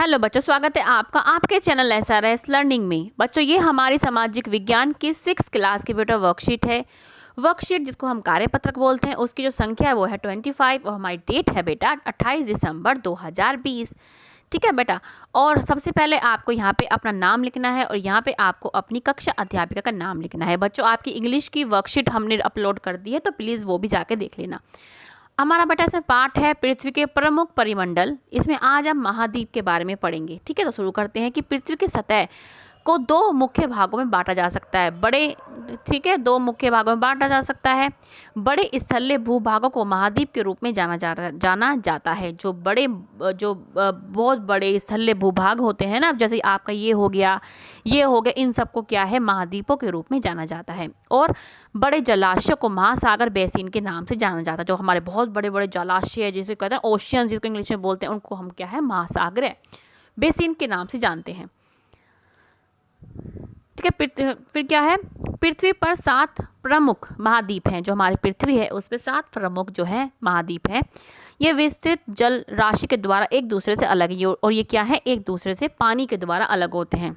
Hello बच्चों, स्वागत है आपका आपके चैनल SRS लर्निंग में। बच्चों, ये हमारी सामाजिक विज्ञान की 6 क्लास की बेटा वर्कशीट है। वर्कशीट जिसको हम कार्यपत्रक बोलते हैं, उसकी जो संख्या है वो है 25 और हमारी डेट है बेटा 28 दिसंबर 2020। ठीक है बेटा। और सबसे पहले आपको यहाँ पे अपना नाम लिखना है और यहाँ पे आपको अपनी कक्षा अध्यापिका का नाम लिखना है। बच्चों, आपकी इंग्लिश की वर्कशीट हमने अपलोड कर दी है, तो प्लीज़ वो भी जाके देख लेना। हमारा बेटा इसमें पाठ है पृथ्वी के प्रमुख परिमंडल। इसमें आज हम महाद्वीप के बारे में पढ़ेंगे। ठीक है, तो शुरू करते हैं कि पृथ्वी की सतह को दो मुख्य भागों में बांटा जा सकता है। ठीक है, दो मुख्य भागों में बांटा जा सकता है। बड़े स्थलीय भूभागों को महाद्वीप के रूप में जाना जाता है। बहुत बड़े स्थलीय भूभाग होते हैं ना, जैसे आपका ये हो गया, इन सबको क्या है, महाद्वीपों के रूप में जाना जाता है। और बड़े जलाशय को महासागर बेसिन के नाम से जाना जाता है। जो हमारे बहुत बड़े बड़े जलाशय है, जिसे कहते हैं ओशियन, जिसको इंग्लिश में बोलते हैं, उनको हम क्या है, महासागर बेसिन के नाम से जानते हैं। ठीक है, फिर क्या है, पृथ्वी पर 7 प्रमुख महाद्वीप हैं। जो हमारी पृथ्वी है उस पर 7 प्रमुख जो है महाद्वीप हैं। ये विस्तृत जल राशि के द्वारा एक दूसरे से अलग है, और ये क्या है, एक दूसरे से पानी के द्वारा अलग होते हैं।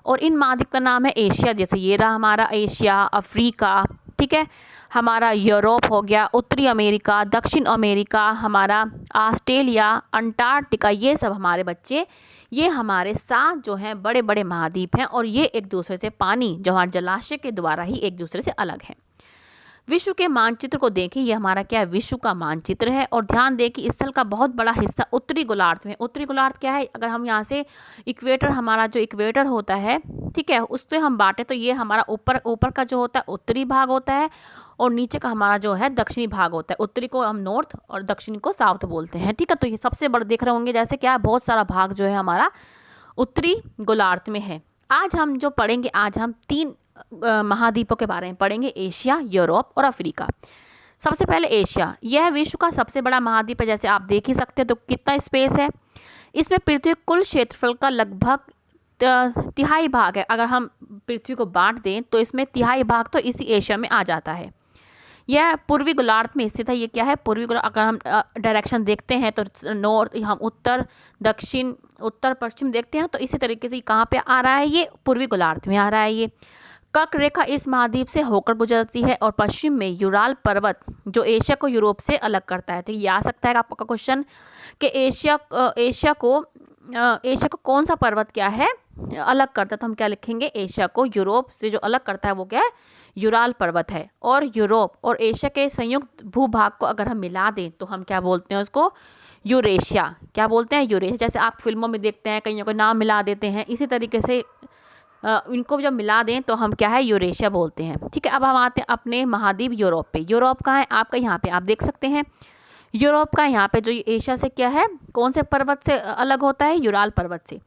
और इन महाद्वीप का नाम है एशिया। जैसे ये रहा हमारा एशिया, अफ्रीका, ठीक है, हमारा यूरोप हो गया, उत्तरी अमेरिका, दक्षिण अमेरिका, हमारा ऑस्ट्रेलिया, अंटार्कटिका, ये सब हमारे बच्चे, ये हमारे 7 जो हैं बड़े बड़े महाद्वीप हैं। और ये एक दूसरे से पानी, जो हमारे जलाशय के द्वारा ही एक दूसरे से अलग है। विश्व के मानचित्र को देखें, ये हमारा क्या है, विश्व का मानचित्र है। और ध्यान दें कि स्थल का बहुत बड़ा हिस्सा उत्तरी गोलार्ध में। उत्तरी गोलार्ध क्या है, अगर हम यहाँ से इक्वेटर, हमारा जो इक्वेटर होता है, ठीक है, उससे हम बांटे तो ये हमारा ऊपर का जो होता है उत्तरी भाग होता है, और नीचे का हमारा जो है दक्षिणी भाग होता है। उत्तरी को हम नॉर्थ और दक्षिणी को साउथ बोलते हैं। ठीक है, तो ये सबसे बड़ा देख रहे होंगे, जैसे क्या बहुत सारा भाग जो है हमारा उत्तरी गोलार्ध में है। आज हम जो पढ़ेंगे, आज हम 3 महाद्वीपों के बारे में पढ़ेंगे, एशिया, यूरोप और अफ्रीका। सबसे पहले एशिया, यह विश्व का सबसे बड़ा महाद्वीप है। जैसे आप देख ही सकते हैं, तो कितना स्पेस है इसमें। पृथ्वी कुल क्षेत्रफल का लगभग तिहाई भाग है। अगर हम पृथ्वी को बांट दें तो इसमें तिहाई भाग तो इसी एशिया में आ जाता है। यह पूर्वी गोलार्ध में स्थित है। ये क्या है, पूर्वी गोलार्ध। अगर हम डायरेक्शन देखते हैं तो नॉर्थ, हम उत्तर दक्षिण, उत्तर पश्चिम देखते हैं ना, तो इसी तरीके से कहाँ पे आ रहा है, ये पूर्वी गोलार्ध में आ रहा है। ये कर्क रेखा इस महाद्वीप से होकर गुजरती है, और पश्चिम में यूराल पर्वत जो एशिया को यूरोप से अलग करता है। तो ये आ सकता है आपका क्वेश्चन कि एशिया को कौन सा पर्वत क्या है अलग करता है। तो हम क्या लिखेंगे, एशिया को यूरोप से जो अलग करता है वो क्या है, यूराल पर्वत है। और यूरोप और एशिया के संयुक्त भूभाग को अगर हम मिला दें तो हम क्या बोलते हैं उसको, यूरेशिया। क्या बोलते हैं, यूरेशिया। जैसे आप फिल्मों में देखते हैं, कईयों का नाम मिला देते हैं, इसी तरीके से इनको जब मिला दें तो हम क्या है, यूरेशिया बोलते हैं। ठीक है, अब हम आते हैं अपने महाद्वीप यूरोप पे। यूरोप कहाँ है आपका, यहाँ पे आप देख सकते हैं। यूरोप का यहाँ पे जो एशिया से क्या है, कौन से पर्वत से अलग होता है, यूराल पर्वत से।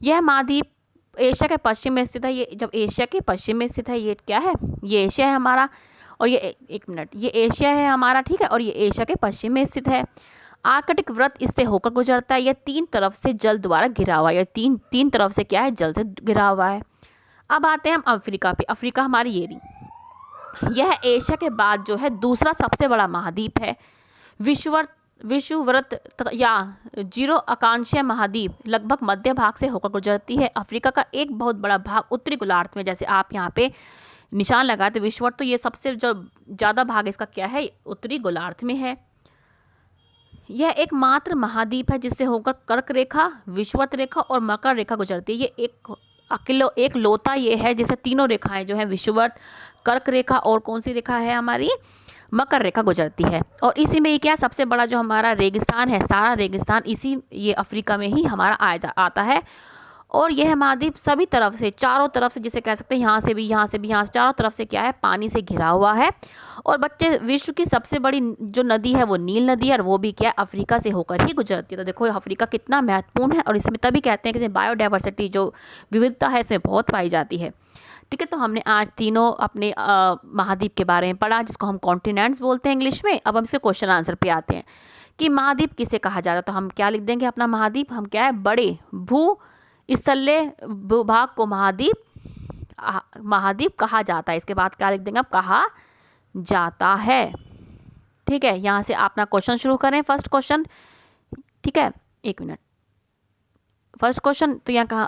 यह महाद्वीप एशिया के पश्चिम में स्थित है। ये जब एशिया के पश्चिम में स्थित है, ये क्या है, ये एशिया है हमारा। और ये एक मिनट, ये एशिया है हमारा, ठीक है, और ये एशिया के पश्चिम में स्थित है। आर्कटिक वृत्त इससे होकर गुजरता है। यह 3 तरफ से जल द्वारा घिरा हुआ है। यह तीन तरफ से क्या है, जल से घिरा हुआ है। अब आते हैं हम अफ्रीका पे। अफ्रीका हमारी ये रही, यह एशिया के बाद जो है दूसरा सबसे बड़ा महाद्वीप है। विषुववृत्त या 0 अक्षांशीय महाद्वीप लगभग मध्य भाग से होकर गुजरती है। अफ्रीका का एक बहुत बड़ा भाग उत्तरी गोलार्ध में, जैसे आप यहाँ पे निशान लगाते विषुववृत्त, तो ये सबसे जो ज़्यादा भाग इसका क्या है, उत्तरी गोलार्ध में है। यह एकमात्र है जिससे होकर कर्क रेखा, विषुवत रेखा और मकर रेखा गुजरती है। ये एक लोता ये है जिसे तीनों रेखाएं जो है, विषुवत, कर्क रेखा और कौन सी रेखा है हमारी, मकर रेखा गुजरती है। और इसी में ये क्या, सबसे बड़ा जो हमारा रेगिस्तान है, सारा रेगिस्तान ये अफ्रीका में ही हमारा आता है। और यह महाद्वीप सभी तरफ से, चारों तरफ से, जिसे कह सकते हैं यहाँ से भी, यहाँ से भी, यहाँ से, चारों तरफ से क्या है, पानी से घिरा हुआ है। और बच्चे, विश्व की सबसे बड़ी जो नदी है वो नील नदी है, और वो भी क्या है, अफ्रीका से होकर ही गुजरती है। तो देखो अफ्रीका कितना महत्वपूर्ण है, और इसमें तभी कहते हैं कि बायोडाइवर्सिटी, जो विविधता है, इसमें बहुत पाई जाती है। ठीक है, तो हमने आज तीनों अपने महाद्वीप के बारे में पढ़ा, जिसको हम कॉन्टिनेंट्स बोलते हैं इंग्लिश में। अब हम इसके क्वेश्चन आंसर पे आते हैं कि महाद्वीप किसे कहा जाता है। तो हम क्या लिख देंगे अपना महाद्वीप, हम क्या है, बड़े भू स्थलीय भूभाग को महाद्वीप कहा जाता है। इसके बाद क्या लिख देंगे, अब कहा जाता है। ठीक है, यहाँ से अपना क्वेश्चन शुरू करें, फर्स्ट क्वेश्चन। ठीक है, 1 मिनट। फर्स्ट क्वेश्चन तो यहाँ कहा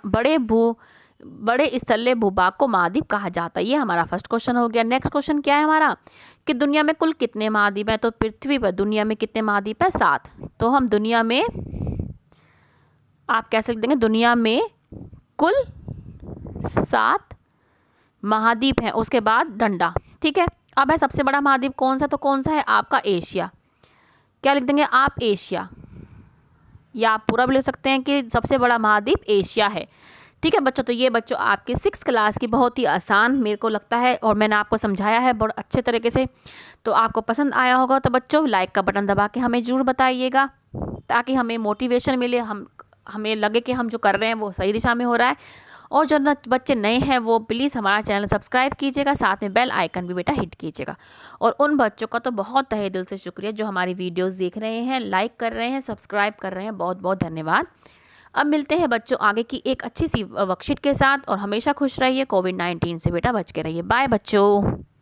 बड़े स्थलीय भूभाग को महाद्वीप कहा जाता है। ये हमारा फर्स्ट क्वेश्चन हो गया। नेक्स्ट क्वेश्चन क्या है हमारा कि दुनिया में कुल कितने महाद्वीप हैं। तो पृथ्वी पर दुनिया में कितने महाद्वीप हैं? 7। तो हम दुनिया में आप कह सकते हैं दुनिया में कुल 7 महाद्वीप हैं। उसके बाद डंडा, ठीक है। अब है सबसे बड़ा महाद्वीप कौन सा, तो कौन सा है आपका एशिया। क्या लिख देंगे आप? एशिया। या आप पूरा भी लिख सकते हैं कि सबसे बड़ा महाद्वीप एशिया है, ठीक है बच्चों। तो ये बच्चों आपकी 6th क्लास की बहुत ही आसान मेरे को लगता है और मैंने आपको समझाया है बहुत अच्छे तरीके से। तो आपको पसंद आया होगा तो बच्चों लाइक का बटन दबा के हमें ज़रूर बताइएगा, ताकि हमें मोटिवेशन मिले, हमें लगे कि हम जो कर रहे हैं वो सही दिशा में हो रहा है। और जो बच्चे नए हैं वो प्लीज़ हमारा चैनल सब्सक्राइब कीजिएगा, साथ में बेल आइकन भी बेटा हिट कीजिएगा। और उन बच्चों का तो बहुत तहे दिल से शुक्रिया जो हमारी वीडियोस देख रहे हैं, लाइक कर रहे हैं, सब्सक्राइब कर रहे हैं, बहुत बहुत धन्यवाद। अब मिलते हैं बच्चों आगे की एक अच्छी सी वर्कशीट के साथ, और हमेशा खुश रहिए, कोविड-19 से बेटा बच के रहिए। बाय बच्चों।